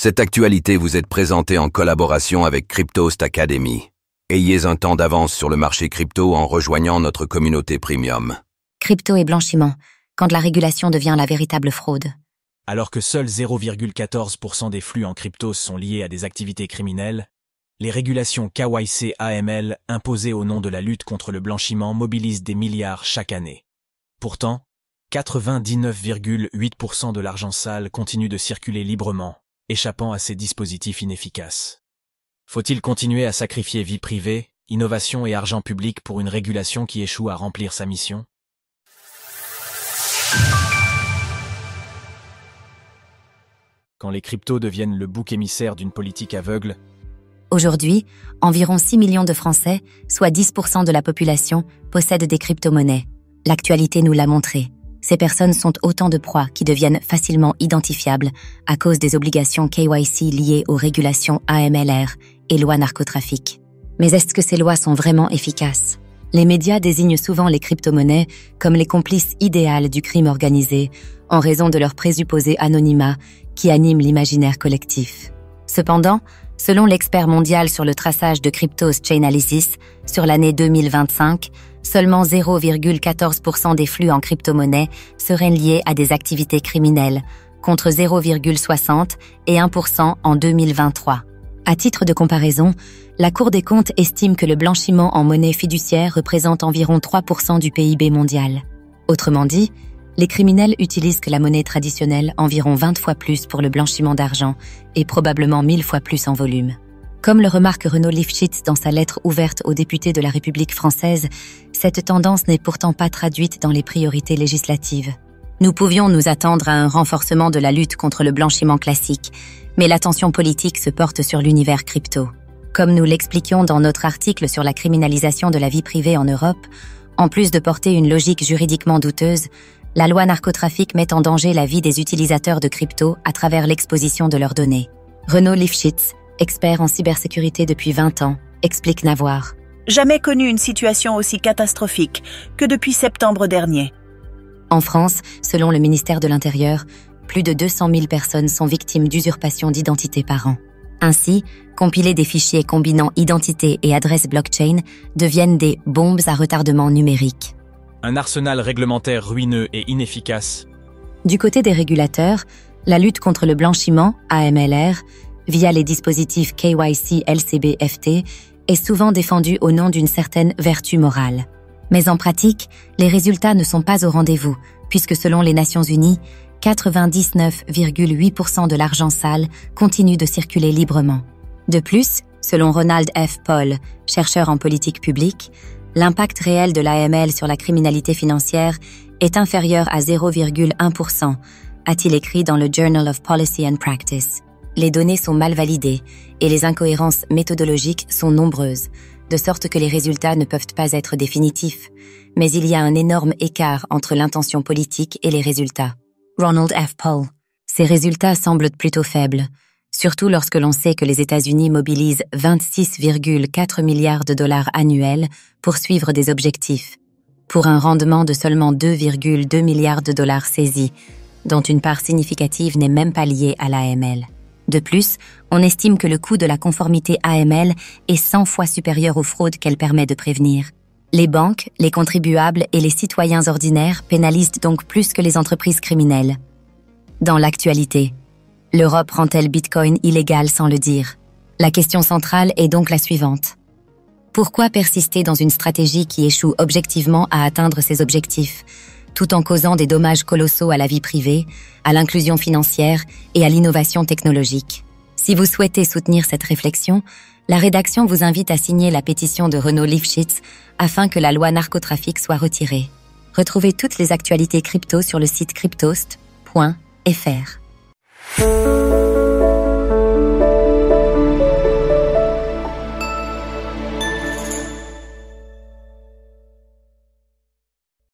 Cette actualité vous est présentée en collaboration avec Cryptost Academy. Ayez un temps d'avance sur le marché crypto en rejoignant notre communauté premium. Crypto et blanchiment, quand la régulation devient la véritable fraude. Alors que seuls 0,14% des flux en crypto sont liés à des activités criminelles, les régulations KYC-AML imposées au nom de la lutte contre le blanchiment mobilisent des milliards chaque année. Pourtant, 99,8% de l'argent sale continue de circuler librement, échappant à ces dispositifs inefficaces. Faut-il continuer à sacrifier vie privée, innovation et argent public pour une régulation qui échoue à remplir sa mission? Quand les cryptos deviennent le bouc émissaire d'une politique aveugle, Aujourd'hui, environ 6 millions de Français, soit 10% de la population, possèdent des crypto-monnaies. L'actualité nous l'a montré. Ces personnes sont autant de proies qui deviennent facilement identifiables à cause des obligations KYC liées aux régulations AMLR et lois narcotrafic. Mais est-ce que ces lois sont vraiment efficaces? Les médias désignent souvent les crypto-monnaies comme les complices idéales du crime organisé en raison de leur présupposé anonymat qui anime l'imaginaire collectif. Cependant, selon l'expert mondial sur le traçage de Cryptos Chainalysis, sur l'année 2025, seulement 0,14% des flux en crypto-monnaie seraient liés à des activités criminelles, contre 0,60 et 1% en 2023. À titre de comparaison, la Cour des comptes estime que le blanchiment en monnaie fiduciaire représente environ 3% du PIB mondial. Autrement dit, les criminels utilisent que la monnaie traditionnelle environ 20 fois plus pour le blanchiment d'argent et probablement 1000 fois plus en volume. Comme le remarque Renaud Lifshitz dans sa lettre ouverte aux députés de la République française, cette tendance n'est pourtant pas traduite dans les priorités législatives. Nous pouvions nous attendre à un renforcement de la lutte contre le blanchiment classique, mais l'attention politique se porte sur l'univers crypto. Comme nous l'expliquions dans notre article sur la criminalisation de la vie privée en Europe, en plus de porter une logique juridiquement douteuse, la loi narcotrafic met en danger la vie des utilisateurs de crypto à travers l'exposition de leurs données. Renaud Lifshitz, expert en cybersécurité depuis 20 ans, explique n'avoir jamais connu une situation aussi catastrophique que depuis septembre dernier. En France, selon le ministère de l'Intérieur, plus de 200 000 personnes sont victimes d'usurpation d'identité par an. Ainsi, compiler des fichiers combinant identité et adresse blockchain deviennent des bombes à retardement numérique. un arsenal réglementaire ruineux et inefficace. Du côté des régulateurs, la lutte contre le blanchiment, AMLR, via les dispositifs KYC LCB-FT, est souvent défendue au nom d'une certaine vertu morale. Mais en pratique, les résultats ne sont pas au rendez-vous, puisque selon les Nations Unies, 99,8% de l'argent sale continue de circuler librement. De plus, selon Ronald F. Paul, chercheur en politique publique, l'impact réel de l'AML sur la criminalité financière est inférieur à 0,1%, a-t-il écrit dans le Journal of Policy and Practice. Les données sont mal validées et les incohérences méthodologiques sont nombreuses, de sorte que les résultats ne peuvent pas être définitifs, mais il y a un énorme écart entre l'intention politique et les résultats. Ronald F. Paul. Ces résultats semblent plutôt faibles, surtout lorsque l'on sait que les États-Unis mobilisent 26,4 milliards de dollars annuels pour suivre des objectifs, pour un rendement de seulement 2,2 milliards de dollars saisis, dont une part significative n'est même pas liée à l'AML. De plus, on estime que le coût de la conformité AML est 100 fois supérieur aux fraudes qu'elle permet de prévenir. Les banques, les contribuables et les citoyens ordinaires pénalisent donc plus que les entreprises criminelles. Dans l'actualité, l'Europe rend-elle Bitcoin illégal sans le dire? La question centrale est donc la suivante. Pourquoi persister dans une stratégie qui échoue objectivement à atteindre ses objectifs, tout en causant des dommages colossaux à la vie privée, à l'inclusion financière et à l'innovation technologique? Si vous souhaitez soutenir cette réflexion, la rédaction vous invite à signer la pétition de Renaud Lifshitz afin que la loi narcotrafic soit retirée. Retrouvez toutes les actualités crypto sur le site cryptost.fr.